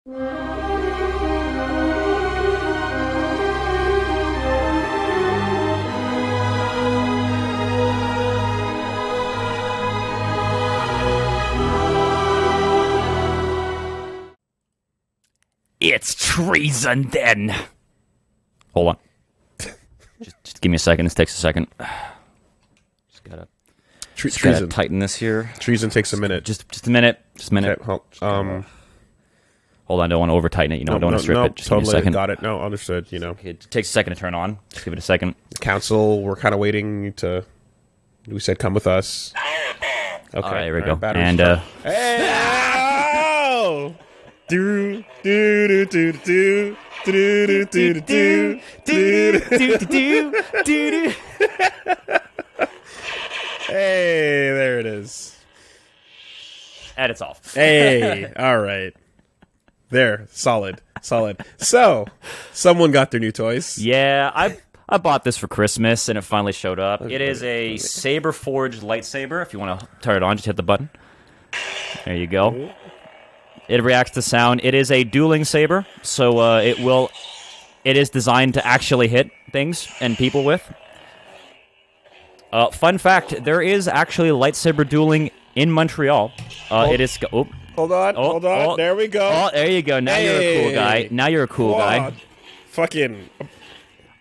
It's treason, then. Hold on. just give me a second. This takes a second. Just gotta tighten this here. Treason takes a minute. Just a minute. Just a minute. Okay, hold on. I don't want to over tighten it. You know, I don't want to strip it. Just totally give me a second. Got it. No, understood. You know, Okay, it takes a second to turn on. Just give it a second. Council, we're kind of waiting to. We said, "Come with us." Okay, All right, here we go. And hey! Oh! Do do do do do do do do do do do. Hey, there it is. And it's off. Hey, all right. There, solid. So, someone got their new toys. Yeah, I bought this for Christmas, and it finally showed up. It is a Saber forged lightsaber. If you want to turn it on, just hit the button. There you go. It reacts to sound. It is a dueling saber, so it is designed to actually hit things and people with. Fun fact, there is actually lightsaber dueling in Montreal. It is... Hold on. There we go. Oh, there you go. Now you're a cool guy. Now you're a cool guy. Fucking...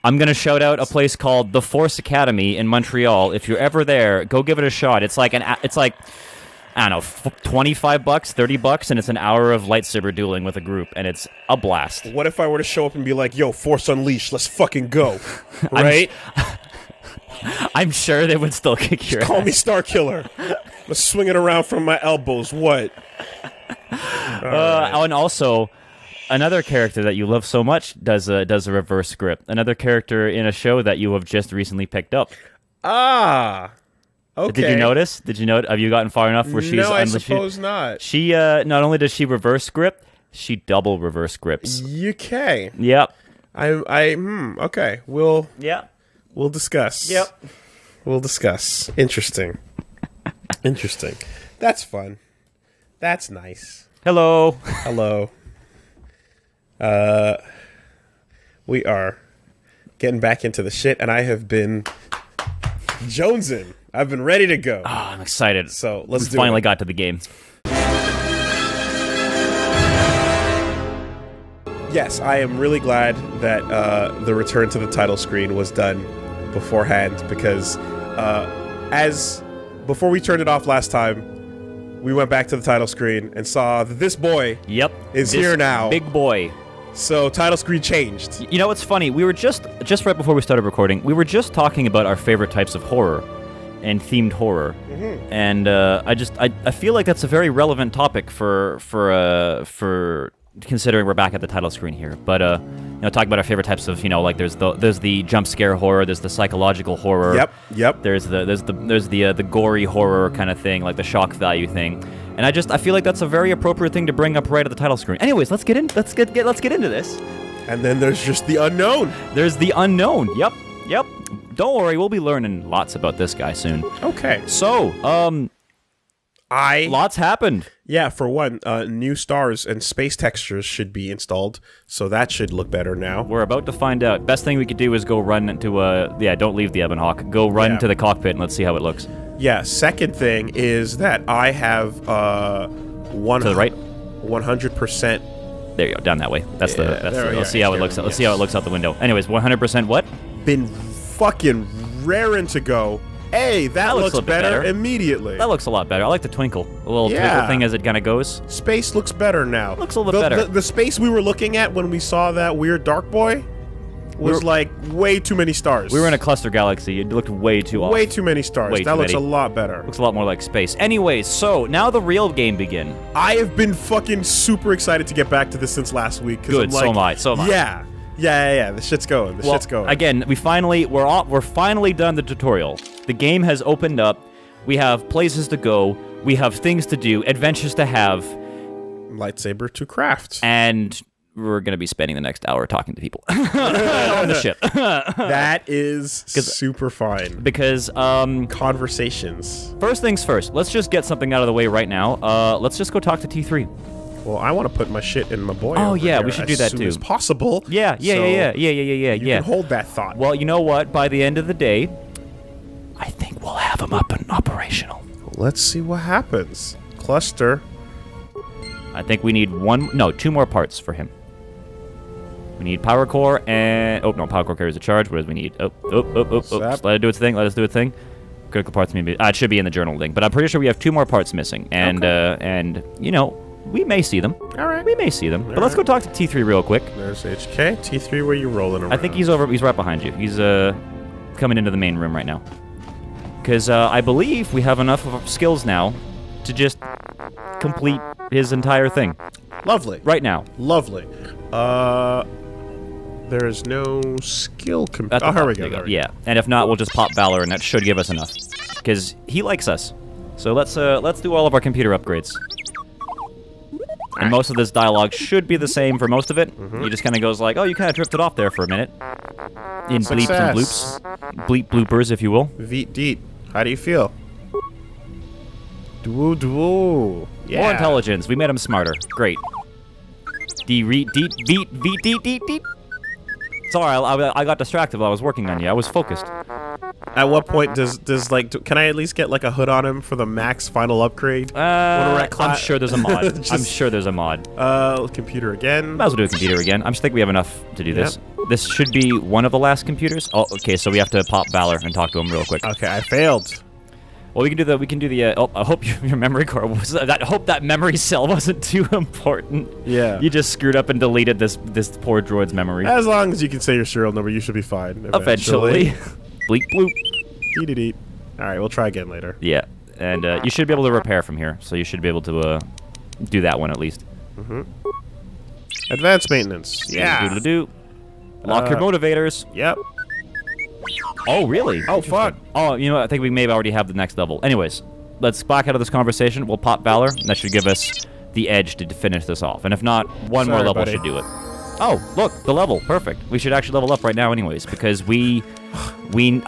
I'm going to shout out a place called the Force Academy in Montreal. If you're ever there, go give it a shot. It's like, I don't know, $25, $30, and it's an hour of lightsaber dueling with a group, and it's a blast. What if I were to show up and be like, yo, Force Unleashed, let's fucking go, right? I'm sure they would still kick your ass. Call me Star Killer. Let's swing it around from my elbows, what? Right. And also, another character that you love so much does a reverse grip. Another character in a show that you have just recently picked up. Ah, okay. Did you notice? Have you gotten far enough where she's... No, I suppose not. She, not only does she reverse grip, she double reverse grips. Okay. Yep. Okay. We'll discuss. Yep. We'll discuss. Interesting. That's fun. That's nice. Hello. We are getting back into the shit, and I have been jonesing. I've been ready to go. Oh, I'm excited. So let's do finally it. got to the game. Yes, I am really glad that the return to the title screen was done beforehand, because before we turned it off last time, we went back to the title screen and saw that this boy is here now. Big boy. So title screen changed. You know what's funny? We were just right before we started recording, we were just talking about our favorite types of horror and themed horror. Mm-hmm. And I feel like that's a very relevant topic for considering we're back at the title screen here. But talking about our favorite types of, like there's the jump scare horror, there's the psychological horror. Yep. There's the gory horror kind of thing, like the shock value thing. And I feel like that's a very appropriate thing to bring up right at the title screen. Anyways, let's get into this. And then there's just the unknown. There's the unknown. Yep. Don't worry, we'll be learning lots about this guy soon. Okay. So, lots happened. Yeah, for one, new stars and space textures should be installed, so that should look better now. We're about to find out. Best thing we could do is go run into don't leave the Ebon Hawk. Go run to the cockpit and let's see how it looks. Yeah, second thing is that I have to the right? 100%. There you go, down that way. Let's see how it looks. Let's see how it looks out the window. Anyways, 100% what? Been fucking raring to go. Hey, that looks better immediately. That looks a lot better. I like the twinkle. A little twinkle thing as it kind of goes. Space looks better now. Looks a little bit better. The space we were looking at when we saw that weird dark boy was like way too many stars. We were in a cluster galaxy. It looked way too off. Way too many stars. That looks a lot better. Looks a lot more like space. Anyways, so now the real game begin. I have been fucking super excited to get back to this since last week. Good, so am I. Yeah. The shit's going. Shit's going. Again, we're finally done the tutorial. The game has opened up. We have places to go. We have things to do, adventures to have. Lightsaber to craft. And we're going to be spending the next hour talking to people on the ship. That is super fine. Because conversations. First things first. Let's just get something out of the way right now. Let's just go talk to T3. Well, I want to put my shit in my boy. Oh, over yeah, here we should do that as soon too. as possible. Yeah. So You can hold that thought. Well, you know what? By the end of the day, I think we'll have him up and operational. Let's see what happens. Cluster. I think we need two more parts for him. We need power core and... Oh, no, power core carries a charge. What does we need? Just let it do its thing. Let us do its thing. Critical parts maybe... it should be in the journal thing. But I'm pretty sure we have 2 more parts missing. And, and you know, we may see them. All right. We may see them. But let's go talk to T3 real quick. There's HK. T3, where you rolling around? I think he's over... He's right behind you. He's coming into the main room right now. Because I believe we have enough of skills now to just complete his entire thing. Lovely. Right now. Lovely. There is no skill... Oh, here we go. Yeah, and if not, we'll just pop Valor, and that should give us enough. Because he likes us. So let's do all of our computer upgrades. And most of this dialogue should be the same for most of it. He just kind of goes like, oh, you kind of drifted off there for a minute. In bleeps and bloops. Bleep bloopers, if you will. Veet deet. How do you feel? Duo. Yeah. More intelligence. We made him smarter. Great. Deet. Sorry, I got distracted while I was working on you. I was focused. At what point does like can I at least get like a hood on him for the max final upgrade? I'm sure there's a mod. I'm sure there's a mod. Computer again. Might as well do a computer again. I just think we have enough to do this. This should be one of the last computers. Oh, okay. So we have to pop Valor and talk to him real quick. Okay, I failed. Well, we can do the. Oh, I hope your memory core was. I hope that memory cell wasn't too important. Yeah. You just screwed up and deleted this poor droid's memory. As long as you can say your serial number, you should be fine. Eventually. Bleep bloop. Deet. All right, we'll try again later. Yeah, and you should be able to repair from here, so you should be able to do that one at least. Advanced maintenance. Yeah. Doodle-doo. Lock your motivators. Yep. Oh, really? Oh, fuck. Oh, you know what? I think we may already have the next level. Anyways, let's back out of this conversation. We'll pop Valor, and that should give us the edge to finish this off. And if not, one more level should do it. Oh, look, the level. Perfect. We should actually level up right now anyways, because I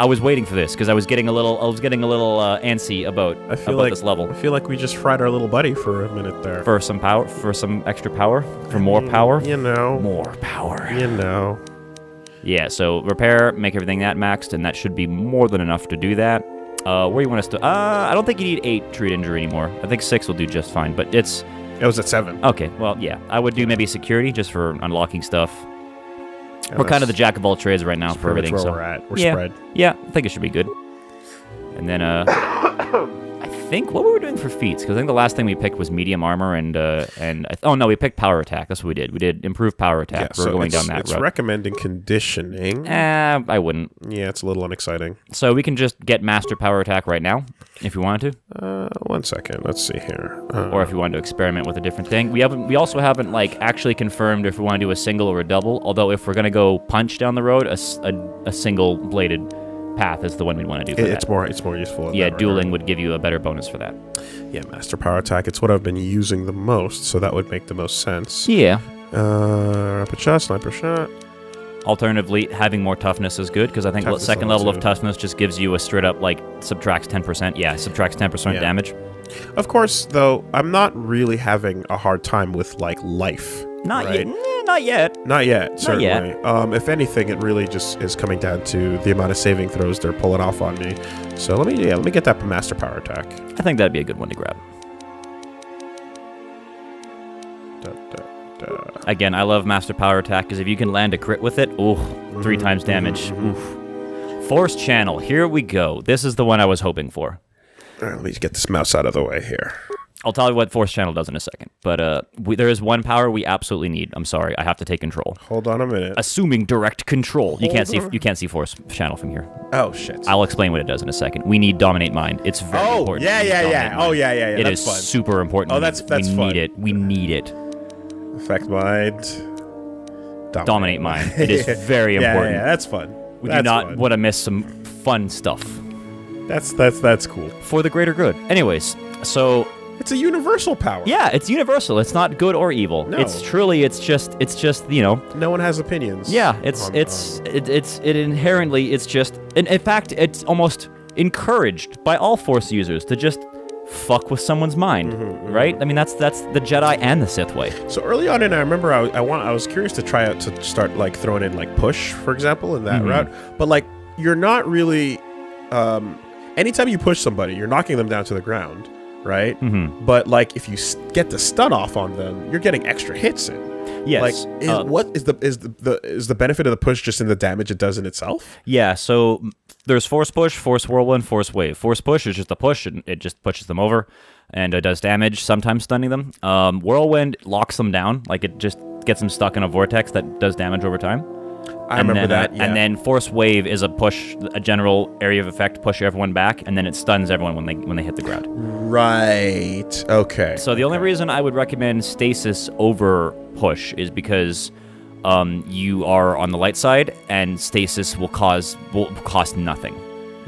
was waiting for this, because I was getting a little antsy about this level. I feel like we just fried our little buddy for a minute there. For some power, for some extra power, for more power. You know. More power. You know. Yeah, so repair, make everything that maxed, and that should be more than enough to do that. Where do you want us to... I don't think you need 8 treat injury anymore. I think 6 will do just fine, but it's... It was at 7. Okay, well, yeah. I would do maybe security, just for unlocking stuff. We're kind of the jack of all trades right now for everything. That's where so we're at. We're spread. Yeah, I think it should be good. And then, I think, what were we doing for feats? Because I think the last thing we picked was medium armor oh no, we picked power attack. That's what we did. We did improved power attack. Yeah, we're going down that route. It's recommending conditioning. I wouldn't. Yeah, it's a little unexciting. So we can just get master power attack right now, if you wanted to. 1 second. Let's see here. Or if you wanted to experiment with a different thing. We also haven't like actually confirmed if we want to do a single or a double. Although if we're gonna go punch down the road, a single bladed path is the one we'd want to do for that. It's more useful. Yeah, dueling would give you a better bonus for that. Yeah, master power attack. It's what I've been using the most, so that would make the most sense. Yeah. Rapid shot, sniper shot. Alternatively, having more toughness is good, because I think the second level of toughness just gives you a straight up, like, subtracts 10%. Yeah, subtracts 10% damage. Of course, though, I'm not really having a hard time with, like, life. Not yet. Not yet. Not yet, certainly. If anything, it really just is coming down to the amount of saving throws they're pulling off on me. So let me get that master power attack. I think that'd be a good one to grab. Again, I love master power attack, because if you can land a crit with it, 3 times damage. Oof. Force channel, here we go. This is the one I was hoping for. All right, let me get this mouse out of the way here. I'll tell you what force channel does in a second. But there is one power we absolutely need. I'm sorry, I have to take control. Hold on a minute. Assuming direct control. You can't see force channel from here. Oh shit. I'll explain what it does in a second. We need dominate mind. It's very important. Yeah. Oh yeah. It is super important. Oh, that's fun. We need it. We need it. Affect mind. Dominate mind. It is very important. Yeah, that's fun. We do not want to miss some fun stuff. That's cool. For the greater good. Anyways, so it's a universal power. Yeah, it's universal. It's not good or evil. No. It's just, you know. No one has opinions. Yeah, it inherently, it's just, in fact, it's almost encouraged by all Force users to just fuck with someone's mind, right? I mean, that's the Jedi and the Sith way. So early on, and I remember I was curious to try out to start like throwing in like push, for example, in that route. But like you're not really. Anytime you push somebody, you're knocking them down to the ground, right? But like if you get the stun off on them, you're getting extra hits in. Yes. Like, what is the benefit of the push just in the damage it does in itself? Yeah. So there's force push, force whirlwind, force wave. Force push is just a push, and it just pushes them over, and it does damage, sometimes stunning them. Whirlwind locks them down, like it just gets them stuck in a vortex that does damage over time. I remember that. Yeah. And then force wave is a push, a general area of effect, push everyone back, and then it stuns everyone when they hit the ground. Right. Okay. So the only reason I would recommend stasis over push is because you are on the light side, and stasis will cost nothing,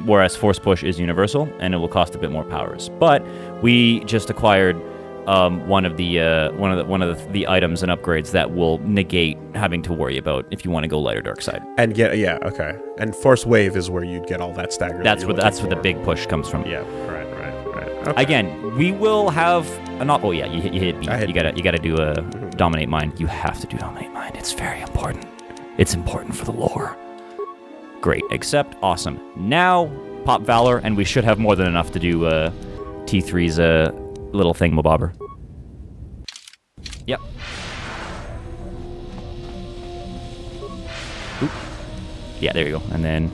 whereas force push is universal and it will cost a bit more powers. But we just acquired one of the items and upgrades that will negate having to worry about if you want to go light or dark side. And okay. And force wave is where you'd get all that stagger. That's where the big push comes from. Yeah. Right. Okay. Again, we will have an oh yeah, you hit B. You gotta do a dominate mind. You have to do dominate mind. It's very important. It's important for the lore. Great. Accept. Awesome. Now pop Valor, and we should have more than enough to do T3's little thingamabobber. Yep. Oop. Yeah, there you go. And then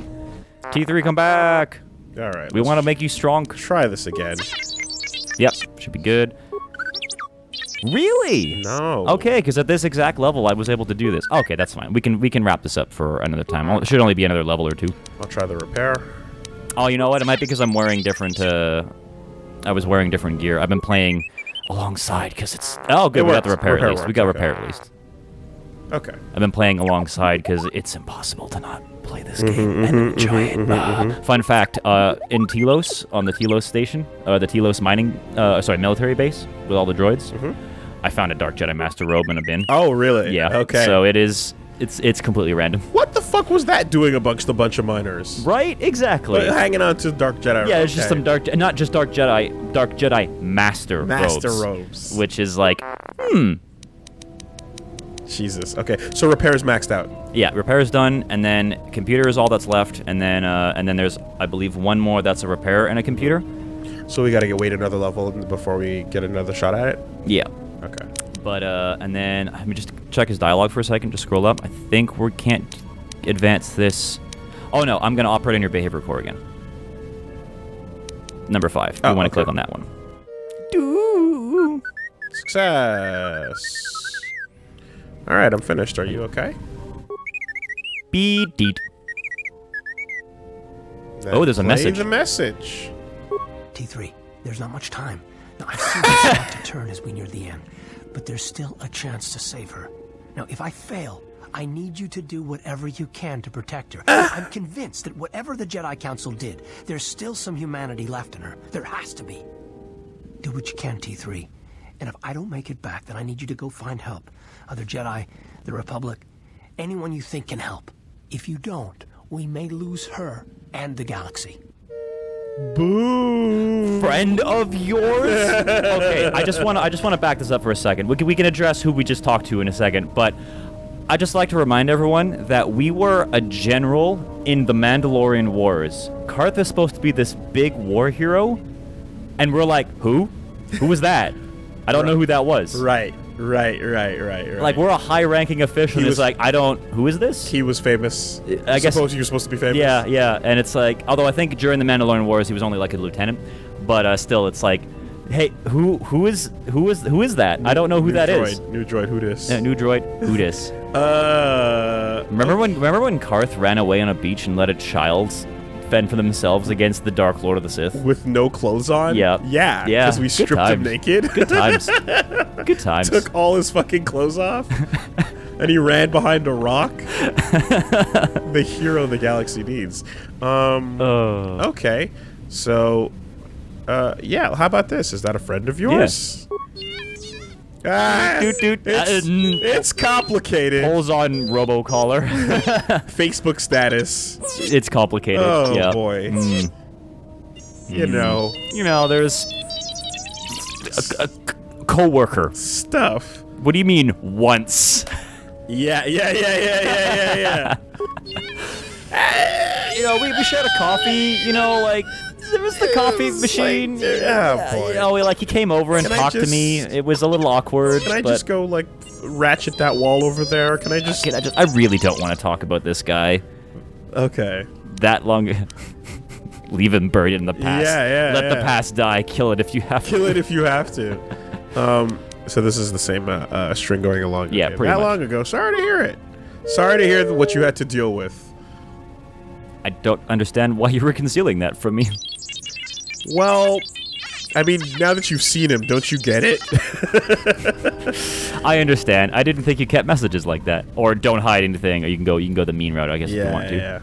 T3, come back. All right. We want to make you strong. Try this again. Yep, should be good. Really? No. Okay, because at this exact level, I was able to do this. Okay, that's fine. We can wrap this up for another time. It should only be another level or two. I'll try the repair. Oh, you know what? It might be because I'm wearing different. I was wearing different gear. I've been playing alongside because it's. Oh, good. We got the repair at least. We got repair at least. Okay. I've been playing alongside because it's impossible to not play this game and enjoy it. Fun fact: in Telos, on the Telos station, the Telos mining, military base with all the droids, I found a Dark Jedi Master robe in a bin. Oh, really? Yeah. Okay. So it is. It's completely random. What the fuck was that doing amongst a bunch of miners? Right? Exactly. Hanging on to Dark Jedi. Yeah, it's just some not just Dark Jedi Master robes. Which is like, Jesus. Okay, so repair is maxed out. Yeah, repair is done, and then computer is all that's left, and then there's, I believe, one more that's a repair and a computer. So we gotta wait another level before we get another shot at it? Yeah. Okay. But, and then, let me just check his dialogue for a second, just scroll up. I think we can't advance this. Oh no, I'm gonna operate on your behavior core again. Number 5. You want to click on that one. Success. All right, I'm finished. Are you okay? Beat. Oh, there's a message. Play the message. T3, there's not much time. Now, I've seen this start to turn as we near the end, but there's still a chance to save her. Now, if I fail, I need you to do whatever you can to protect her. I'm convinced that whatever the Jedi Council did, there's still some humanity left in her. There has to be. Do what you can, T3. And if I don't make it back, then I need you to go find help. Other Jedi, the Republic, anyone you think can help. If you don't, we may lose her and the galaxy. Boo! Friend of yours? Okay, I just want to back this up for a second. We can address who we just talked to in a second, but I'd just like to remind everyone that we were a general in the Mandalorian Wars. Karth is supposed to be this big war hero, and we're like, who? Who was that? I don't know who that was. Right. Like, we're a high-ranking official, and it's like, who is this? He was famous. I guess he was supposed to be famous. Yeah, and it's like, although I think during the Mandalorian Wars he was only like a lieutenant, but still, it's like, hey, who is that? I don't know who that is. New droid, who dis? Yeah, new droid, who dis? Remember when Karth ran away on a beach and let a child fend for themselves against the Dark Lord of the Sith with no clothes on? Yeah, because we stripped him naked. Good times. Good times. Took all his fucking clothes off, and he ran behind a rock. The hero the galaxy needs. Okay, so, yeah. How about this? Is that a friend of yours? It's complicated. Pulls on robocaller. Facebook status. It's complicated. Oh yeah. boy. You know, there's a co-worker. Stuff. What do you mean, once? Yeah. You know, we shared a coffee, you know, like, there was the coffee machine. Like, yeah, boy. You know, like, he came over and talked to me. It was a little awkward. Can I just go, like, ratchet that wall over there? Can I just... I really don't want to talk about this guy. Okay. That long... Leave him buried in the past. Let the past die. Kill it if you have to. Kill it if you have to. So this is the same string going along. Yeah, pretty much. That long ago. Sorry to hear it. Sorry to hear what you had to deal with. I don't understand why you were concealing that from me. Well, I mean, now that you've seen him, don't you get it? I understand. I didn't think you kept messages like that, or don't hide anything. Or you can go the mean route, I guess, if you want to. Yeah.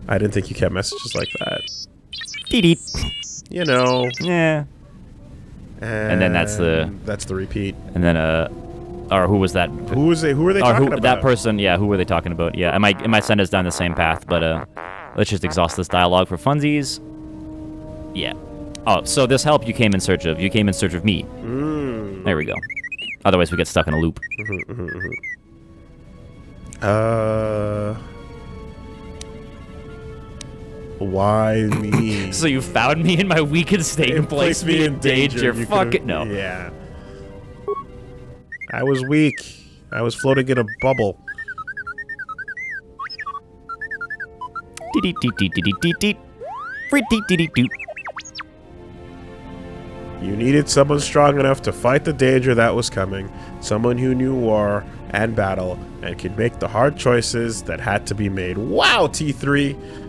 I didn't think you kept messages like that. Deet. You know. Yeah. And then that's the repeat. And then or who was that? Who were they talking about? That person, yeah, who were they talking about? Yeah, it might send us down the same path, but let's just exhaust this dialogue for funsies. Yeah. Oh, so this help you came in search of. You came in search of me. There we go. Otherwise we get stuck in a loop. Why me? So you found me in my weakened state and placed me in danger. Fuck it, no. Yeah. I was weak. I was floating in a bubble. You needed someone strong enough to fight the danger that was coming. Someone who knew war and battle and could make the hard choices that had to be made. Wow, T3!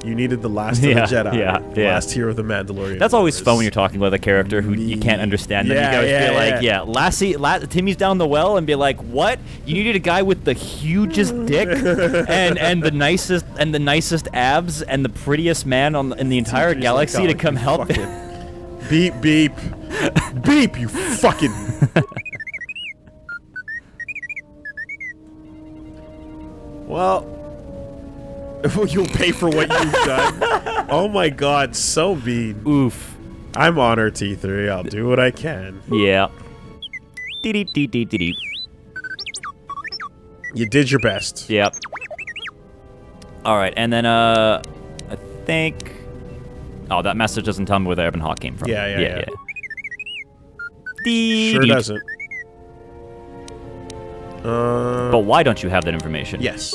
You needed the last of the Jedi. The last hero of the Mandalorian. That's always fun when you're talking with a character who you can't understand them. You gotta be like, Timmy's down the well, and be like, what? You needed a guy with the hugest dick and the nicest abs and the prettiest man in the entire galaxy to come help. Beep beep. Beep, you fucking. Well, you'll pay for what you've done. Oh my god, so mean. Oof. I'm honored, T3. I'll do what I can. Yeah. You did your best. Yep. Alright, and then, I think... Oh, that message doesn't tell me where the Ebon Hawk came from. Yeah. Sure doesn't. But why don't you have that information? Yes.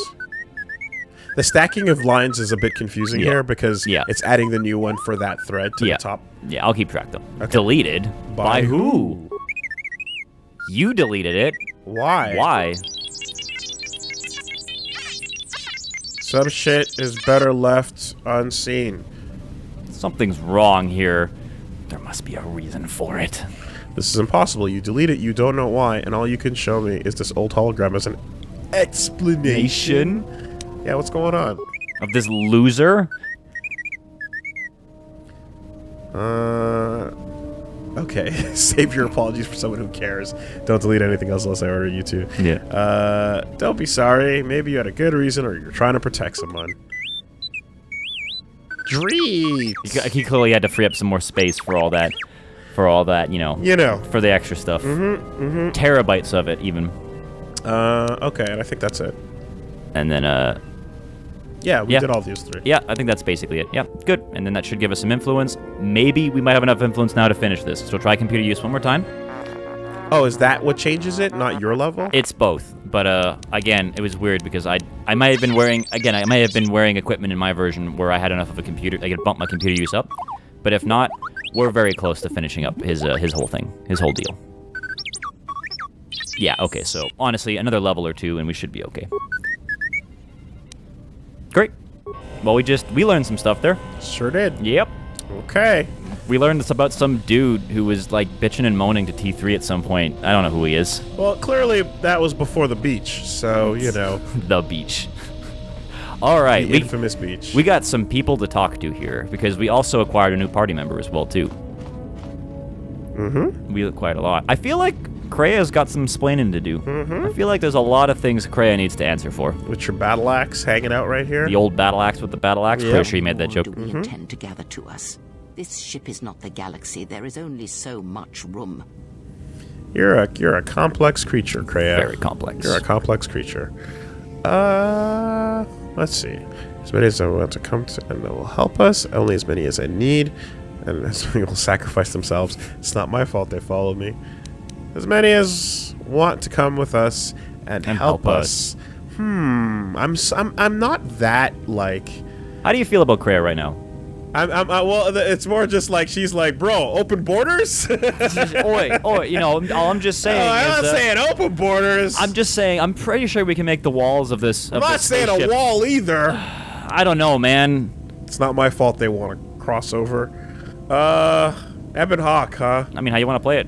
The stacking of lines is a bit confusing here because it's adding the new one for that thread to the top. Yeah, I'll keep track though. Okay. Deleted? By who? You deleted it. Why? Why? Some shit is better left unseen. Something's wrong here. There must be a reason for it. This is impossible. You delete it, you don't know why, and all you can show me is this old hologram as an explanation. Yeah, what's going on? Of this loser? Okay. Save your apologies for someone who cares. Don't delete anything else unless I order you to. Yeah. Don't be sorry. Maybe you had a good reason or you're trying to protect someone. Dreet! He clearly had to free up some more space for all that. You know. For the extra stuff. Terabytes of it, even. Okay, and I think that's it. And then, yeah, we did all these three. Yeah, I think that's basically it. Yeah, good. And then that should give us some influence. Maybe we might have enough influence now to finish this. So try computer use one more time. Oh, is that what changes it? Not your level? It's both. But, again, it was weird because I might have been wearing... Again, I might have been wearing equipment in my version where I had enough of a computer... I could bump my computer use up. But if not, we're very close to finishing up his whole thing. His whole deal. Yeah, okay, so, honestly, another level or two and we should be okay. Great. Well, we learned some stuff there. Sure did. Yep. Okay. We learned this about some dude who was, like, bitching and moaning to T3 at some point. I don't know who he is. Well, clearly that was before the beach, so, you know. The beach. All right. The infamous beach. We got some people to talk to here, because we also acquired a new party member as well, too. We acquired a lot. I feel like Kreia's got some splaining to do. I feel like there's a lot of things Kreia needs to answer for. With your battle axe hanging out right here? The old battle axe with the battle axe? Pretty sure you made that joke. Do we intend to gather to us? This ship is not the galaxy. There is only so much room. You're a complex creature, Kreia. Very complex. You're a complex creature. Let's see. As many as I want to come to, and that will help us. Only as many as I need. And as many will sacrifice themselves. It's not my fault they follow me. As many as want to come with us and help us. I'm not that, like... How do you feel about Kreia right now? Well, it's more just like she's like, bro, open borders? Oi, you know, all I'm just saying I'm not saying open borders. I'm just saying, I'm pretty sure we can make the walls of this. I'm not saying a wall either. I don't know, man. It's not my fault they want to cross over. Ebon Hawk, huh? I mean, how you want to play it?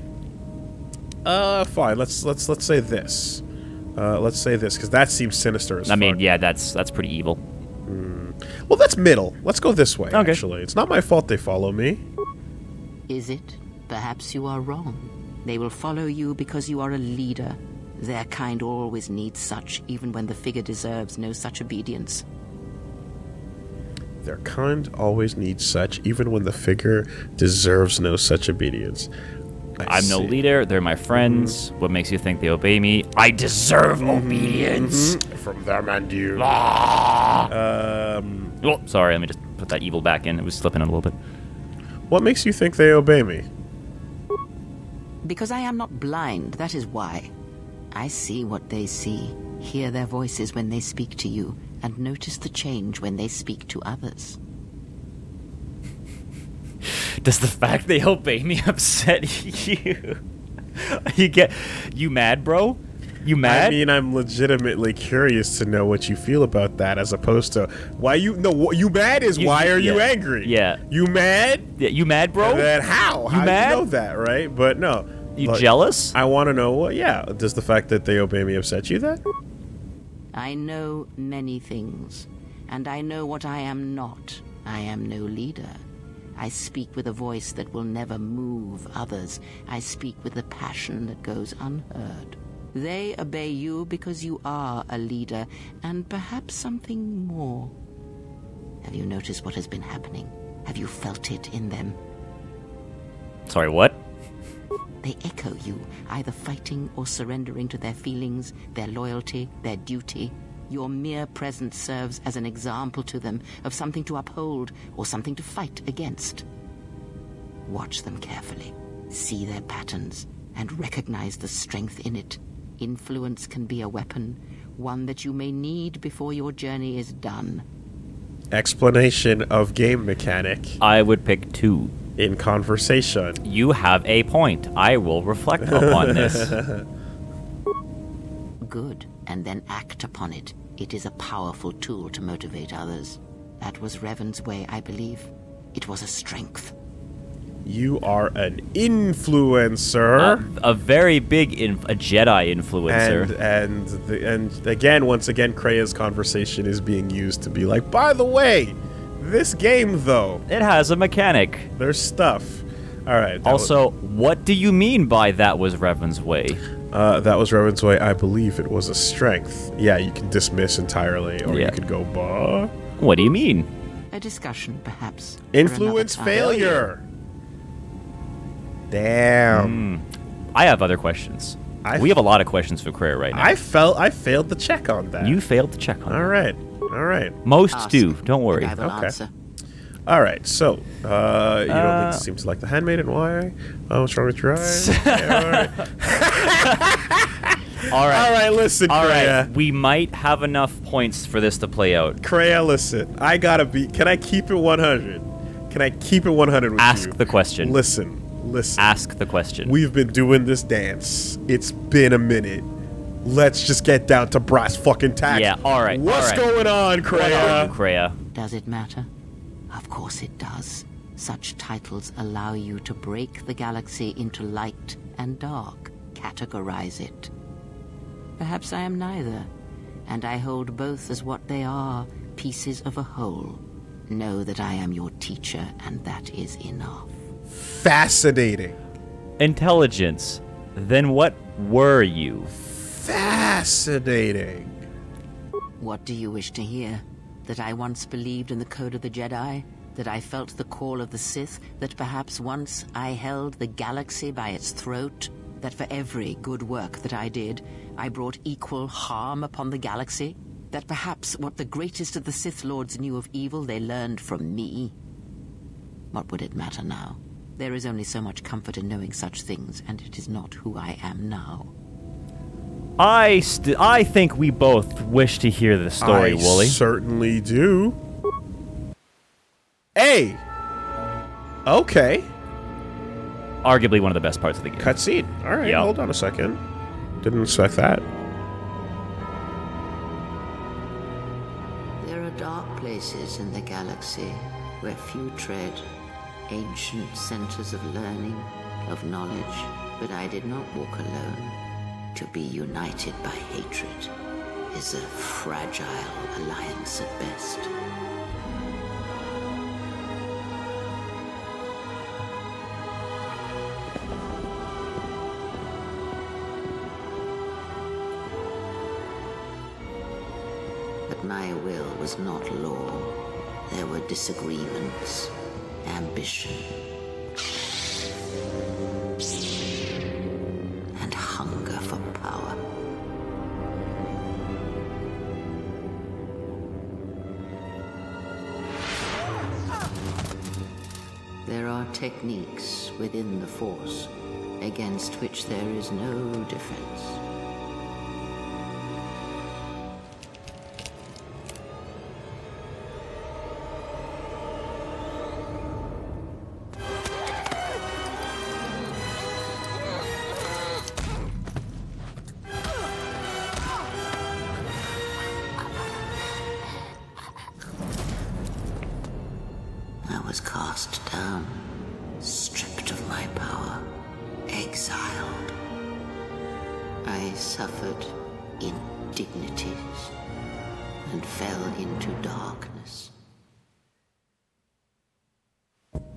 Fine. Let's say this. Let's say this because that seems sinister as fuck. I mean, yeah, that's pretty evil. Well, that's middle. Let's go this way. Okay. Actually, it's not my fault they follow me. Is it? Perhaps you are wrong. They will follow you because you are a leader. Their kind always needs such, even when the figure deserves no such obedience. Their kind always needs such, even when the figure deserves no such obedience. I'm no leader. They're my friends. What makes you think they obey me? I deserve obedience. From them and you. Oh, sorry. Let me just put that evil back in. It was slipping a little bit. What makes you think they obey me? Because I am not blind, that is why. I see what they see, hear their voices when they speak to you, and notice the change when they speak to others. Does the fact they obey me upset you? You mad, bro? You mad? I mean, I'm legitimately curious to know what you feel about that, as opposed to why you. No, what you mad is why are you angry? Yeah. You mad? Yeah, you mad, bro? And then how? You How mad? do you know that, right? But no. You Look, jealous? I want to know what. Yeah. Does the fact that they obey me upset you then? I know many things, and I know what I am not. I am no leader. I speak with a voice that will never move others. I speak with a passion that goes unheard. They obey you because you are a leader, and perhaps something more. Have you noticed what has been happening? Have you felt it in them? Sorry, what? They echo you, either fighting or surrendering to their feelings, their loyalty, their duty. Your mere presence serves as an example to them of something to uphold or something to fight against. Watch them carefully, see their patterns, and recognize the strength in it. Influence can be a weapon, one that you may need before your journey is done. Explanation of game mechanic I would pick 2. in conversation. You have a point. I will reflect upon this. Good, and then act upon it. It is a powerful tool to motivate others. That was Revan's way, I believe. It was a strength. You are an influencer. A very big a Jedi influencer. And again, once again, Kreia's conversation is being used to be like, by the way, this game, though. It has a mechanic. There's stuff. All right. Also, what do you mean by that was Revan's way? That was Revan's way. I believe it was a strength. Yeah, you can dismiss entirely, or you could go, bah. What do you mean? A discussion, perhaps. Influence failure. Damn. I have other questions. We have a lot of questions for Kreia right now. I failed the check on that. You failed to check on All right. All right. Most do. Don't worry. I will answer. All right, so you don't seem to like the handmaiden. Why? Oh, what's wrong with your eyes? Yeah, all right, listen, Kreia. Right, we might have enough points for this to play out. Kreia, listen, I gotta be. Can I keep it 100? Can I keep it 100 with you? Ask the question. Listen. Ask the question. We've been doing this dance. It's been a minute. Let's just get down to brass fucking tacks. Yeah, all right. What's going on, Kreia? Kreia? Does it matter? Of course it does. Such titles allow you to break the galaxy into light and dark, categorize it. Perhaps I am neither, and I hold both as what they are, pieces of a whole. Know that I am your teacher, and that is enough. Fascinating. Intelligence. Then what were you? Fascinating. What do you wish to hear? That I once believed in the code of the Jedi? that I felt the call of the Sith, that perhaps once I held the galaxy by its throat, that for every good work that I did, I brought equal harm upon the galaxy, that perhaps what the greatest of the Sith Lords knew of evil they learned from me. What would it matter now? There is only so much comfort in knowing such things, and it is not who I am now. I think we both wish to hear the story, Woolie. I certainly do. Hey! Okay. Arguably one of the best parts of the game. Cutscene. Alright, Yep. hold on a second. Didn't expect that. There are dark places in the galaxy where few tread, ancient centers of learning, of knowledge, but I did not walk alone. To be united by hatred is a fragile alliance at best. But my will was not law. There were disagreements, ambition, and hunger for power. There are techniques within the Force against which there is no defense. I was cast down, stripped of my power, exiled. I suffered indignities and fell into darkness.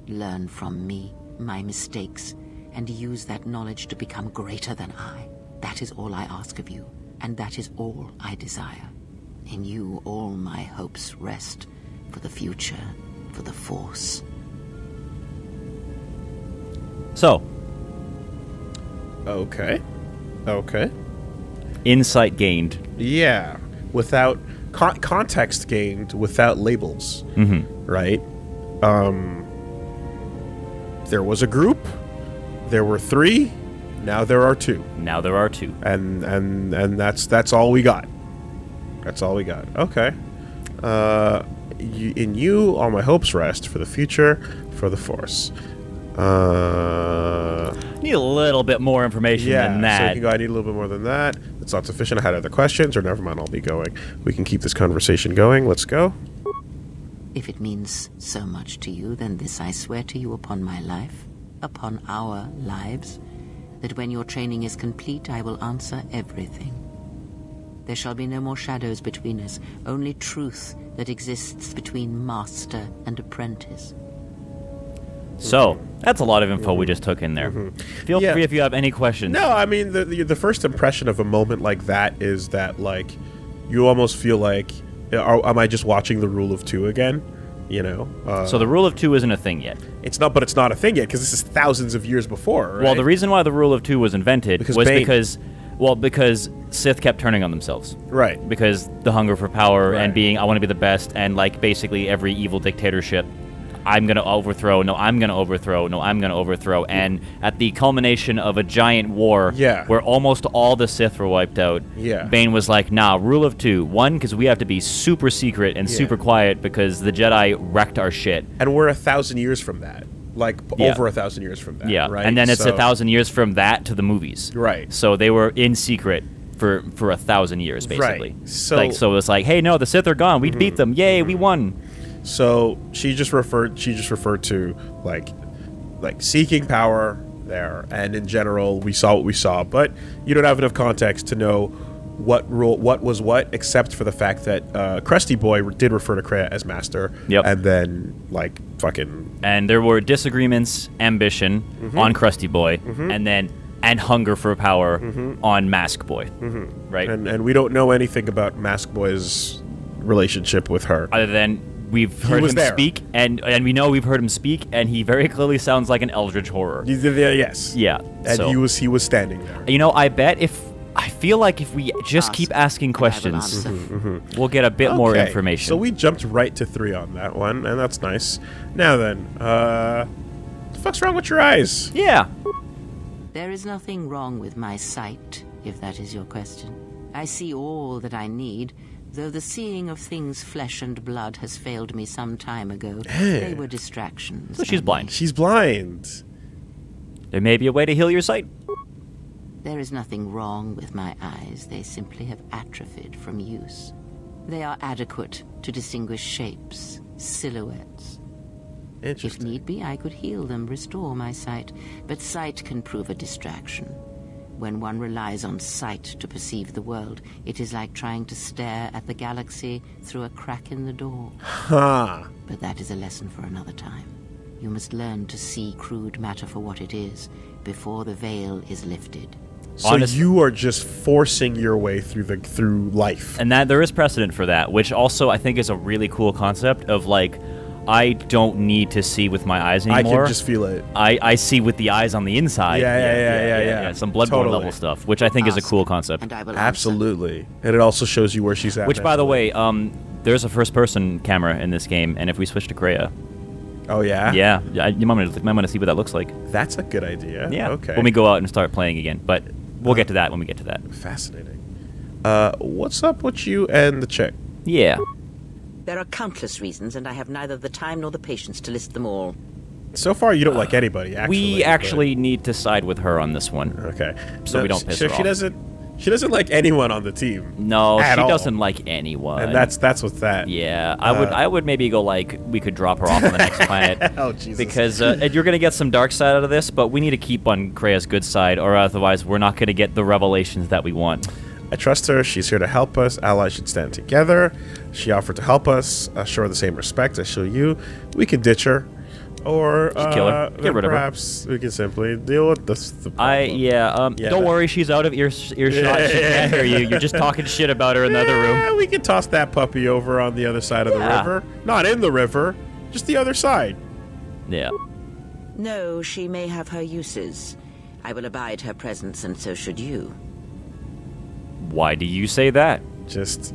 Learn from me, my mistakes, and use that knowledge to become greater than I. That is all I ask of you, and that is all I desire. In you all my hopes rest for the future, for the Force. So, Okay. Okay. insight gained. Yeah. Without... context gained without labels. Mm-hmm. Right? There was a group. There were 3. Now there are 2. Now there are 2. And that's all we got. That's all we got. Okay. In you, all my hopes rest for the future, for the Force. Need a little bit more information than So that. you can go, I need a little bit more than that. It's not sufficient. I had other questions, or never mind, I'll be going. We can keep this conversation going. Let's go. If it means so much to you, then this I swear to you upon my life, upon our lives, that when your training is complete, I will answer everything. There shall be no more shadows between us, only truth that exists between master and apprentice. So, that's a lot of info we just took in there. Feel Yeah. free if you have any questions. No, I mean, the first impression of a moment like that is that, like, you almost feel like, am I just watching the Rule of 2 again? You know? So the Rule of 2 isn't a thing yet. It's not, but it's not a thing yet, because this is thousands of years before, right? Well, the reason why the Rule of 2 was invented Because was Bane- because Sith kept turning on themselves. Right. Because the hunger for power Right. and being, I want to be the best, and like basically every evil dictatorship, I'm going to overthrow, no, I'm going to overthrow, no, I'm going to overthrow. And at the culmination of a giant war Yeah. where almost all the Sith were wiped out, Yeah. Bane was like, nah, Rule of 2. 1, because we have to be super secret and Yeah. super quiet because the Jedi wrecked our shit. And we're 1,000 years from that. Like, Yeah. over 1,000 years from that, Yeah, right? and then it's So- 1,000 years from that to the movies. Right. So they were in secret for 1,000 years, basically. Right. So- so it's like, hey, no, the Sith are gone. We beat them. Yay, we won. So she just referred to like seeking power there, and in general we saw what we saw, but you don't have enough context to know what was what, except for the fact that Krusty Boy did refer to Kreia as master. Yep. And then like fucking And there were disagreements, ambition on Krusty Boy, and hunger for power on Mask Boy, right? and we don't know anything about Mask Boy's relationship with her. Other than we've heard was him there. speak, and we know we've heard him speak, and he very clearly sounds like an eldritch horror. Yes. Yeah, And so, he was standing there. you know, I feel like if we just keep asking questions, we'll get a bit more Okay, information. So we jumped right to 3 on that one, and that's nice. Now then, the fuck's wrong with your eyes? yeah. There is nothing wrong with my sight, if that is your question. I see all that I need, though the seeing of things flesh and blood has failed me some time ago. They were distractions. So she's blind. She's blind. There may be a way to heal your sight. There is nothing wrong with my eyes. They simply have atrophied from use. They are adequate to distinguish shapes, silhouettes. If Interesting. need be, I could heal them, restore my sight. But sight can prove a distraction. When one relies on sight to perceive the world, it is like trying to stare at the galaxy through a crack in the door. Huh. But that is a lesson for another time. You must learn to see crude matter for what it is before the veil is lifted. So you are just forcing your way through life. And that there is precedent for that, which also I think is a really cool concept of like, I don't need to see with my eyes I anymore. can just feel it. I see with the eyes on the inside. Yeah. Some Bloodborne Totally. level stuff, which I think is a cool concept. And I will answer. Absolutely. And it also shows you where she's at. Which, by the mentally. way, there's a first-person camera in this game, and if we switch to Kreia, Oh, yeah? yeah, you might want to see what that looks like. That's a good idea. Yeah, Okay. when we go out and start playing again, but we'll get to that when we get to that. Fascinating. What's up with you and the chick? Yeah. There are countless reasons, and I have neither the time nor the patience to list them all. So far, you don't like anybody, actually. We actually need to side with her on this one. Okay. So we don't piss so her she off. She doesn't like anyone on the team. No, At she all. doesn't like anyone. And that's what's that. Yeah, I would maybe go like we could drop her off on the next planet. Oh, Jesus. Because you're gonna get some dark side out of this, but we need to keep on Kreia's good side, or otherwise we're not gonna get the revelations that we want. I trust her. She's here to help us. Allies should stand together. She offered to help us. Show her the same respect I show you. We can ditch her. Or Just kill her. Get rid of her. perhaps we can simply deal with this. The problem. Yeah, don't worry, she's out of earshot. She can't hear you. You're just talking shit about her in the other room. Yeah, we can toss that puppy over on the other side of the river. Not in the river, just the other side. Yeah. No, she may have her uses. I will abide her presence, and so should you. Why do you say that? Just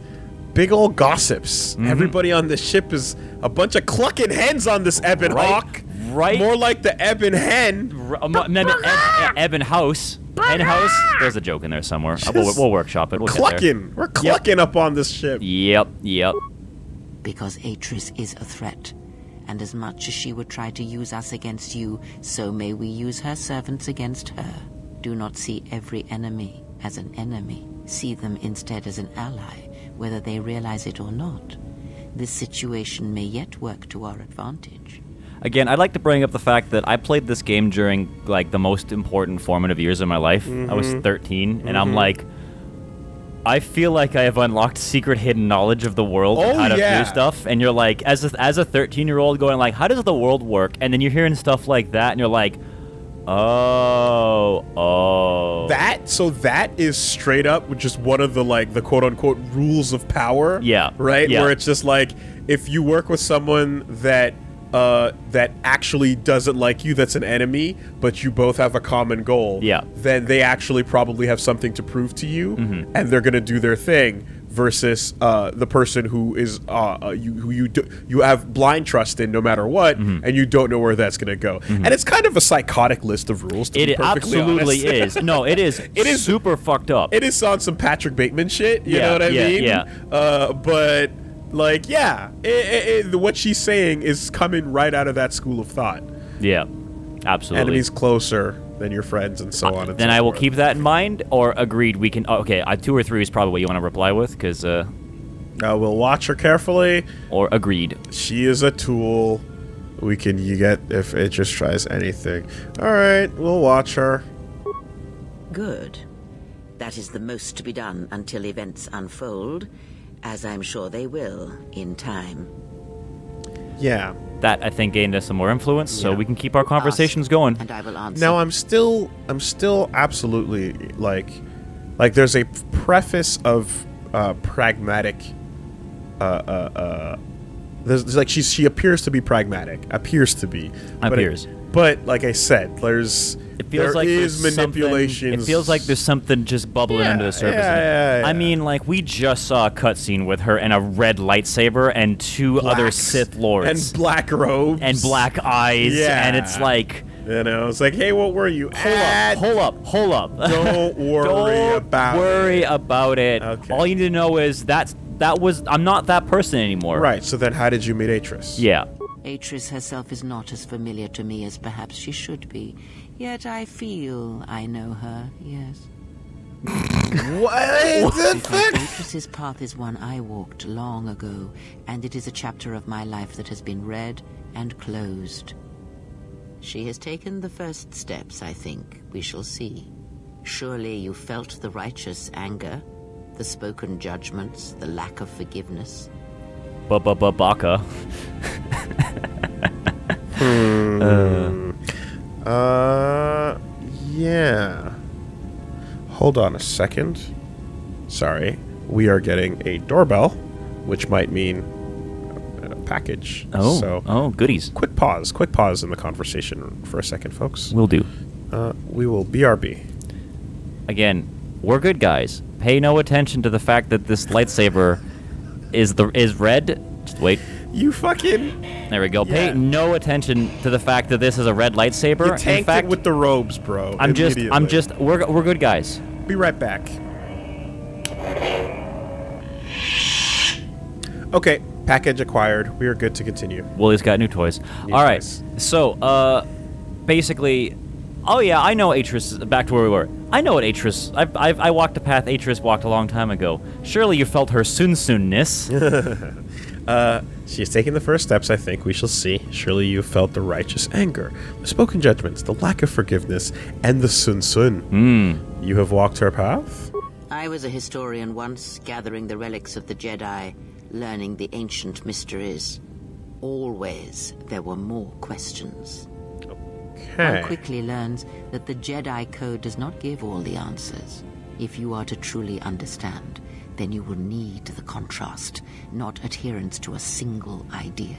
big old gossips. Everybody on the ship is a bunch of clucking hens on this Ebon Hawk. Right. More like the Ebon Hen. Ebon House. Hen House. There's a joke in there somewhere. We'll workshop it. We'll get there. Clucking. We're clucking up on this ship. Yep. Because Atrus is a threat, and as much as she would try to use us against you, so may we use her servants against her. Do not see every enemy as an enemy. See them instead as an ally, whether they realize it or not. This situation may yet work to our advantage. Again, I'd like to bring up the fact that I played this game during like the most important formative years of my life. I was 13, and I'm like, I feel like I have unlocked secret hidden knowledge of the world and how to do stuff. And you're like, as a 13-year-old going like, how does the world work? And then you're hearing stuff like that, and you're like, oh. That is straight up just one of the like the quote unquote rules of power. Yeah. Right? Yeah. Where it's just like if you work with someone that actually doesn't like you, that's an enemy, but you both have a common goal, then they actually probably have something to prove to you, and they're gonna do their thing. Versus the person who is you have blind trust in no matter what, and you don't know where that's going to go. And it's kind of a psychotic list of rules. To be perfectly absolutely honest. is. No, it is. It is super fucked up. It is on some Patrick Bateman shit. You know what I mean? Yeah. But like, what she's saying is coming right out of that school of thought. Yeah, absolutely. Enemies closer than your friends, and so on. And then so I will forth. keep that in mind. Or agreed, we can. Okay, 2 or 3 is probably what you want to reply with, because. We'll watch her carefully. Or agreed. She is a tool. You get if it just tries anything. All right, we'll watch her. Good. That is the most to be done until events unfold, as I'm sure they will in time. Yeah. That I think gained us some more influence, so we can keep our conversations going. And I will answer. Now I'm still absolutely like there's a preface of pragmatic There's like she appears to be pragmatic. But like I said, it feels like is there's manipulations. It feels like there's something just bubbling under the surface. Yeah. I mean, like, we just saw a cutscene with her and a red lightsaber and two other Sith Lords. And black robes. And black eyes. Yeah. And it's like... You know, it's like, hey, what were you? Hold up. Don't worry about it. Okay. All you need to know is I'm not that person anymore. Right, so then how did you meet Atrus? Yeah. Atrus herself is not as familiar to me as perhaps she should be. Yet I feel I know her, yes. What the fuck? Atrus's path is one I walked long ago, and it is a chapter of my life that has been read and closed. She has taken the first steps, I think. We shall see. Surely you felt the righteous anger, the spoken judgments, the lack of forgiveness. Baka. Yeah. Hold on a second. Sorry. We are getting a doorbell, which might mean a package. Oh, goodies. Quick pause in the conversation for a second, folks. Will do. We will BRB. Again, we're good guys. Pay no attention to the fact that this lightsaber is red. Just wait. You fucking... There we go. Yeah. Pay no attention to the fact that this is a red lightsaber. You tanked it with the robes, bro. We're good guys. Be right back. Okay, package acquired. We are good to continue. Woolie's got new toys. All right. So, basically, oh yeah, I know Atrus. Back to where we were. I know what Atrus. I walked a path Atrus walked a long time ago. Surely you felt her soon-soonness. She has taken the first steps, I think. We shall see. Surely you felt the righteous anger, the spoken judgments, the lack of forgiveness, and the sun. You have walked her path? I was a historian once, gathering the relics of the Jedi, learning the ancient mysteries. Always there were more questions. Okay. One quickly learns that the Jedi Code does not give all the answers. If you are to truly understand, then you will need the contrast, not adherence to a single idea.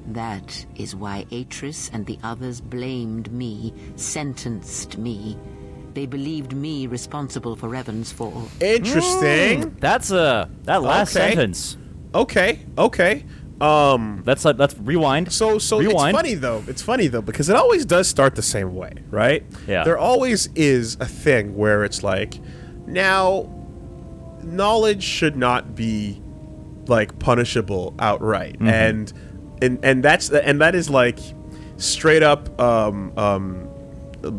That is why Atrus and the others blamed me, sentenced me. They believed me responsible for Revan's fall. Interesting. That's that last sentence. Okay. Let's rewind. So rewind. It's funny though because it always does start the same way, right? Yeah. There always is a thing where it's like, now, knowledge should not be like punishable outright, and that is like straight up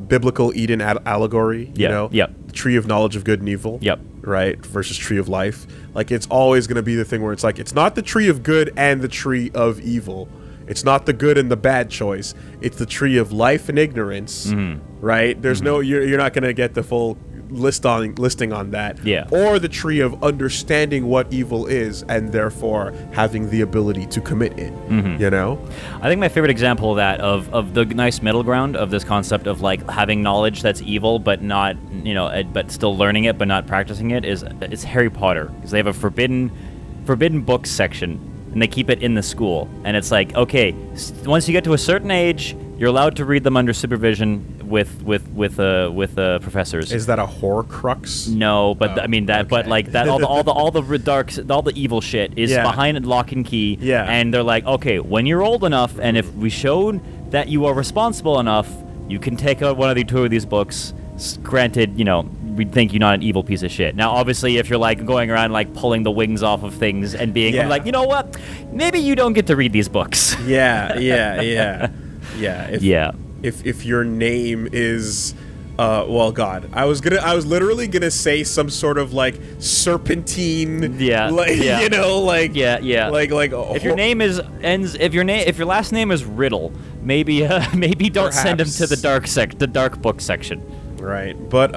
biblical Eden allegory. You know, tree of knowledge of good and evil. Right, versus tree of life. Like, it's always going to be the thing where it's like, it's not the tree of good and the tree of evil. It's not the good and the bad choice. It's the tree of life and ignorance. Right? There's no, you're not going to get the full listing on that. Yeah. Or the tree of understanding what evil is and therefore having the ability to commit it. You know? I think my favorite example of that, of the nice middle ground of this concept of like having knowledge that's evil but not, you know, but still learning it but not practicing it is Harry Potter, because they have a forbidden books section and they keep it in the school, and it's like, okay, once you get to a certain age, you're allowed to read them under supervision with professors. Is that a Horcrux? No, but I mean that. Okay. But like that, all the evil shit is behind lock and key. Yeah. And they're like, okay, when you're old enough, and if we showed that you are responsible enough, you can take out one of the two of these books. Granted, you know, we'd think you're not an evil piece of shit. Now, obviously, if you're like going around like pulling the wings off of things and being like, you know what, maybe you don't get to read these books. If your name is, well, God, I was literally gonna say some sort of like serpentine, you know, like if your name if your last name is Riddle, maybe don't send him to the dark book section. Right, but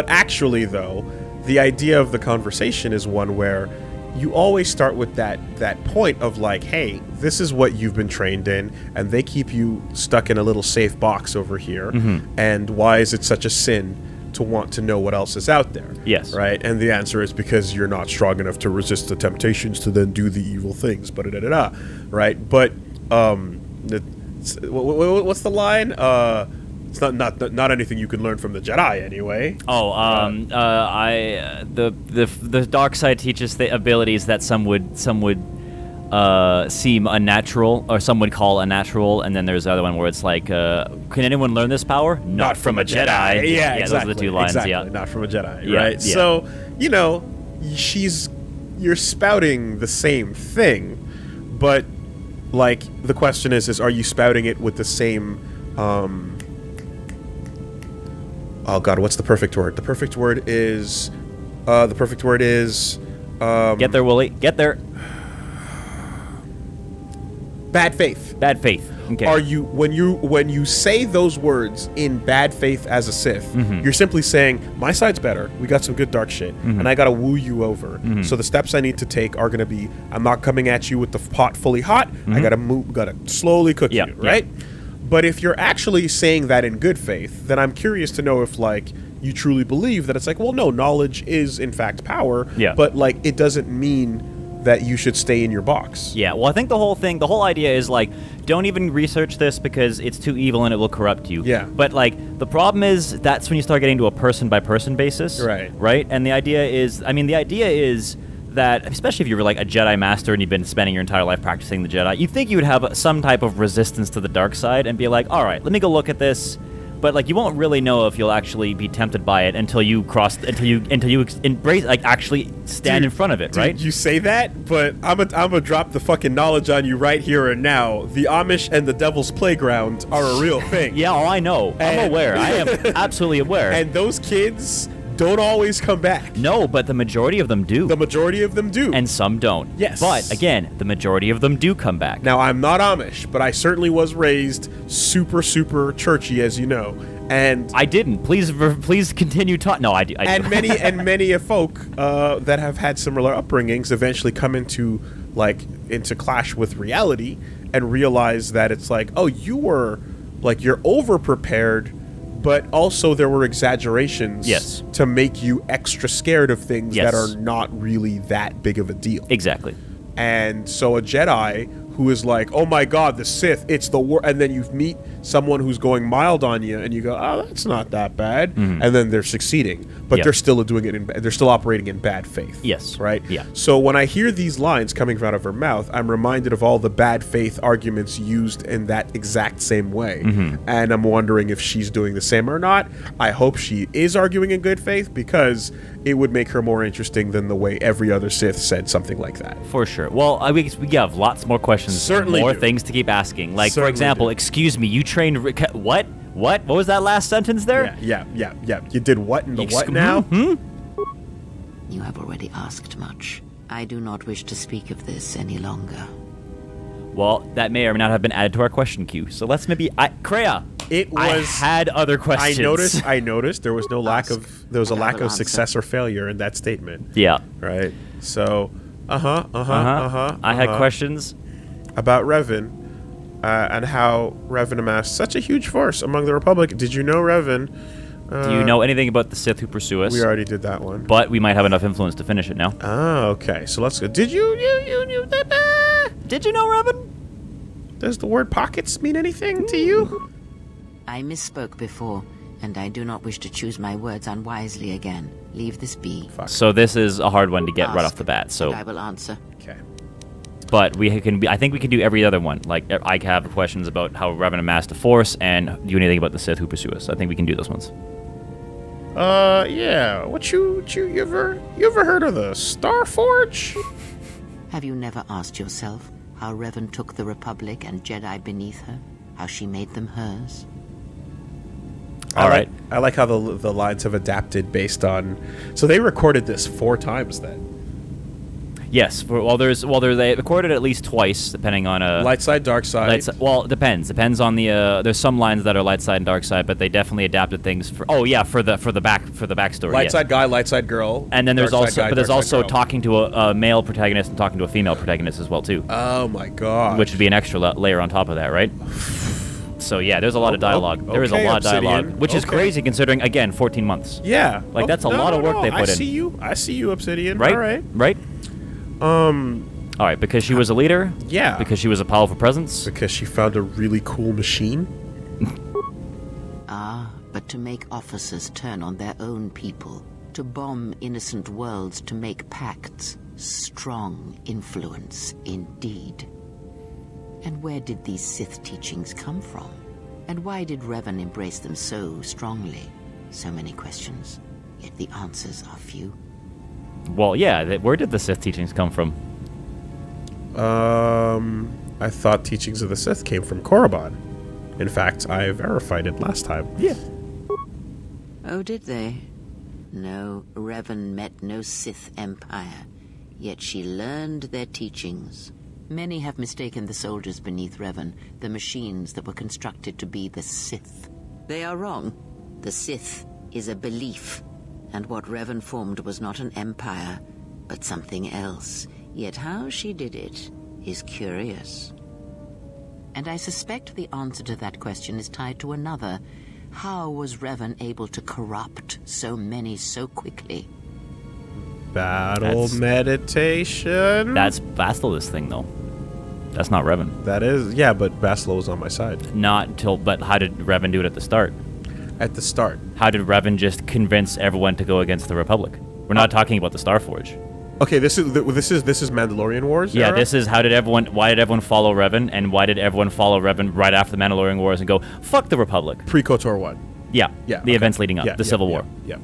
actually though, the idea of the conversation is one where you always start with that point of like, hey, this is what you've been trained in, and they keep you stuck in a little safe box over here, and why is it such a sin to want to know what else is out there. Yes. Right? And the answer is because you're not strong enough to resist the temptations to then do the evil things. Right? But what's the line? It's not anything you can learn from the Jedi anyway. The dark side teaches the abilities that some would seem unnatural, or some would call unnatural, and then there's the other one where it's like, can anyone learn this power? Not from a Jedi. Yeah, exactly. Those are the two lines. Exactly. Yeah, not from a Jedi. Yeah, right. yeah. So you're spouting the same thing, but like the question is are you spouting it with the same? Oh God, what's the perfect word? The perfect word is. Get there, Woolie. Get there. Bad faith. Bad faith. Okay. Are you when you say those words in bad faith as a Sith, you're simply saying my side's better. We got some good dark shit, and I gotta woo you over. So the steps I need to take are gonna be: I'm not coming at you with the pot fully hot. I gotta slowly cook you, right? But if you're actually saying that in good faith, then I'm curious to know if like you truly believe that it's like, well, no, knowledge is in fact power. Yeah. But like it doesn't mean that you should stay in your box. Yeah, well, I think the whole idea is, like, don't even research this because it's too evil and it will corrupt you. Yeah. But, like, the problem is that's when you start getting to a person-by-person basis. Right. Right? And the idea is that, especially if you were, like, a Jedi Master and you've been spending your entire life practicing the Jedi, you'd think you would have some type of resistance to the dark side and be like, all right, let me go look at this. But like you won't really know if you'll actually be tempted by it until you embrace, like actually stand in front of it, right? You say that, but I'm gonna drop the fucking knowledge on you right here and now. The Amish and the Devil's Playground are a real thing. Yeah, I know. I'm aware. I am absolutely aware. And those kids don't always come back. No, but the majority of them do. The majority of them do. And some don't. Yes. But again, the majority of them do come back. Now, I'm not Amish, but I certainly was raised super, super churchy, as you know. And I didn't. Please continue talking. No, I do. And many folk that have had similar upbringings eventually come into clash with reality and realize that it's like, oh, you're over prepared. But also there were exaggerations to make you extra scared of things that are not really that big of a deal. Exactly. And so a Jedi who is like, oh my God, the Sith, it's the war, and then you meet someone who's going mild on you, and you go, oh, that's not that bad, and then they're succeeding, but they're still doing it they're still operating in bad faith. Yes. Right. Yeah. So when I hear these lines coming out of her mouth, I'm reminded of all the bad faith arguments used in that exact same way, and I'm wondering if she's doing the same or not. I hope she is arguing in good faith because it would make her more interesting than the way every other Sith said something like that. For sure. Well, we have lots more questions. Certainly more do. things to keep asking. Like, Certainly for example, do. excuse me, you trained... What? What was that last sentence there? Yeah. You did what in the what now? You have already asked much. I do not wish to speak of this any longer. Well, that may or may not have been added to our question queue. So let's maybe... Kreia! I had other questions. I noticed there was a lack of success or failure in that statement. Yeah. Right. So, I had questions about Revan and how Revan amassed such a huge force among the Republic. Did you know Revan? Do you know anything about the Sith who pursue us? We already did that one. But we might have enough influence to finish it now. Oh, okay. So let's go. Did you Did you know Revan? Does the word pockets mean anything to you? I misspoke before, and I do not wish to choose my words unwisely again. Leave this be. Fuck. So this is a hard one to get right Ask, off the bat. So I will answer. Okay. But I think we can do every other one. Like, I have questions about how Revan amassed a force and do anything about the Sith who pursue us. I think we can do those ones. Yeah. You ever heard of the Star Forge? Have you never asked yourself how Revan took the Republic and Jedi beneath her? How she made them hers? All right. I like how the lines have adapted based on... So they recorded this 4 times then. Yes. They recorded it at least twice, depending on light side, dark side. Well, it depends. Depends on the. There's some lines that are light side and dark side, but they definitely adapted things for. Oh yeah, for the backstory. Light side guy, light side girl. And then there's also girl. talking to a male protagonist and talking to a female protagonist as well too. Oh my god. Which would be an extra layer on top of that, right? So yeah, there's a lot of dialogue. There is a okay, lot of dialogue, Obsidian. which is Okay. crazy considering, again, 14 months. Yeah. Like, that's a lot of work they put in. I see you, Obsidian. Right? All right. Right? All right, because she was a leader? Yeah. Because she was a powerful presence? Because she found a really cool machine. But to make officers turn on their own people, to bomb innocent worlds, to make pacts, strong influence indeed. And where did these Sith teachings come from? And why did Revan embrace them so strongly? So many questions, yet the answers are few. Well, yeah, where did the Sith teachings come from? I thought teachings of the Sith came from Korriban. In fact, I verified it last time. Yeah. Oh, did they? No, Revan met no Sith empire, yet she learned their teachings. Many have mistaken the soldiers beneath Revan, the machines that were constructed to be the Sith. They are wrong. The Sith is a belief, and what Revan formed was not an empire, but something else. Yet how she did it is curious. And I suspect the answer to that question is tied to another. How was Revan able to corrupt so many so quickly? Battle meditation. That's Basila's thing, though. That's not Revan. That is, yeah, but Basilar was on my side. Not until, but how did Revan do it at the start? At the start. How did Revan just convince everyone to go against the Republic? We're not talking about the Starforge. Okay, this is Mandalorian Wars. Yeah, era? this is why did everyone follow Revan, and why did everyone follow Revan right after the Mandalorian Wars and go, fuck the Republic? Pre-KOTOR 1. Yeah, Yeah, the okay. events leading up, Yeah, the yeah, Civil yeah, War. Yeah.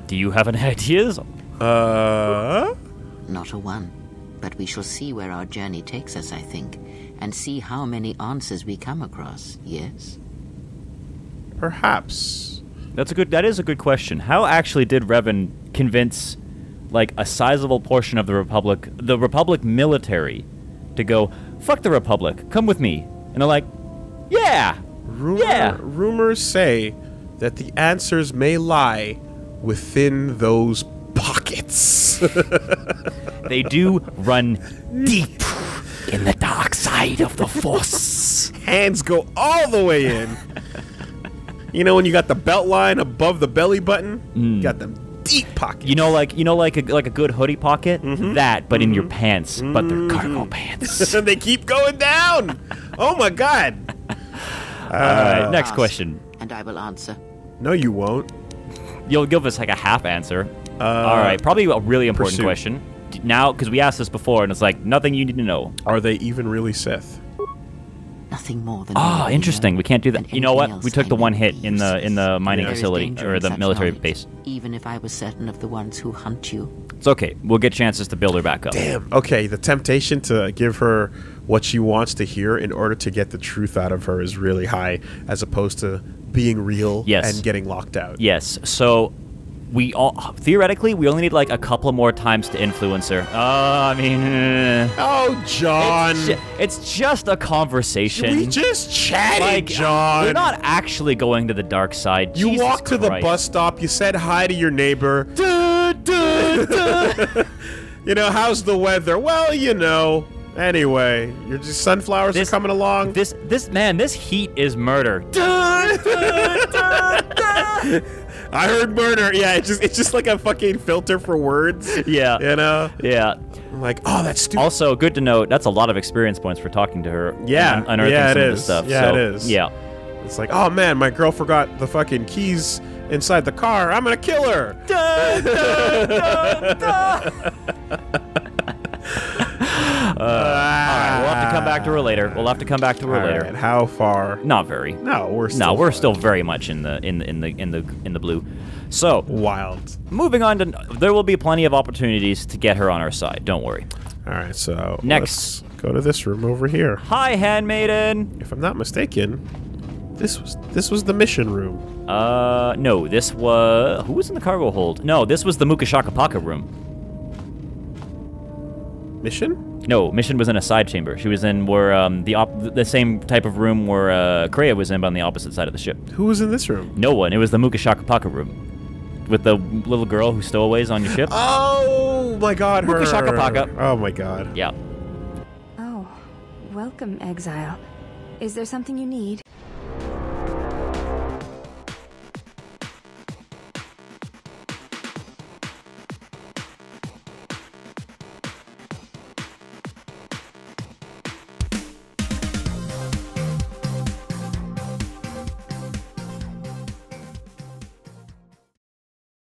Do you have any ideas? Not a one. But we shall see where our journey takes us, I think, and see how many answers we come across, yes? Perhaps. That is a good question. How actually did Revan convince, like, a sizable portion of the Republic military, to go, fuck the Republic, come with me? And they're like, yeah! Rumors say that the answers may lie within those pockets. They do run deep in the dark side of the Force. Hands go all the way in. You know when you got the belt line above the belly button? You got them deep pockets. You know, like a good hoodie pocket? That, but in your pants. But they're cargo pants. And they keep going down. Oh my god. Alright, next Ask, question. and I will answer. No, you won't. You'll give us like a half answer. Alright, probably a really important Pursuit. question. Now, because we asked this before, and it's like, nothing you need to know. Are they even really Sith? Nothing more than Ah, interesting. We can't do that. And You know what? anything We else took the I one may hit be in the mining There is facility, danger or in the such military knowledge, base. Even if I was certain of the ones who hunt you. It's okay. We'll get chances to build her back up. Damn. Okay, the temptation to give her what she wants to hear in order to get the truth out of her is really high, as opposed to being real Yes. and getting locked out. Yes. So we all theoretically we only need like a couple more times to influence her. I mean, Oh, John. it's just a conversation. We just chatted, like, John. We're not actually going to the dark side. You Jesus walked to the Christ. bus stop, you said hi to your neighbor. You know, how's the weather? Well, you know. Anyway, your sunflowers are coming along. This heat is murder. I heard murder. Yeah, it's just like a fucking filter for words. Yeah. You know? Yeah. I'm like, oh, that's stupid. Also, good to note, that's a lot of experience points for talking to her. Yeah. And unearthing Yeah, it some of is. this stuff. Yeah, so, it is. Yeah. It's like, oh man, my girl forgot the fucking keys inside the car. I'm gonna kill her. Alright, we'll have to come back to her later. Alright, how far? Not very. No, we're still very much in the blue. So, wild. moving on to, there will be plenty of opportunities to get her on our side. Don't worry. All right, so Next. let's go to this room over here. Hi, handmaiden. If I'm not mistaken, this was the mission room. No, this was, who was in the cargo hold? No, this was the Mukashakapaka room. Mission? No, Mission was in a side chamber. She was in where the same type of room where Kreia was in, but on the opposite side of the ship. Who was in this room? No one. It was the Mukashakapaka room. With the little girl who stowaways on your ship. Oh my god, her. Mukashakapaka. Oh my god. Yeah. Oh, welcome, exile. Is there something you need?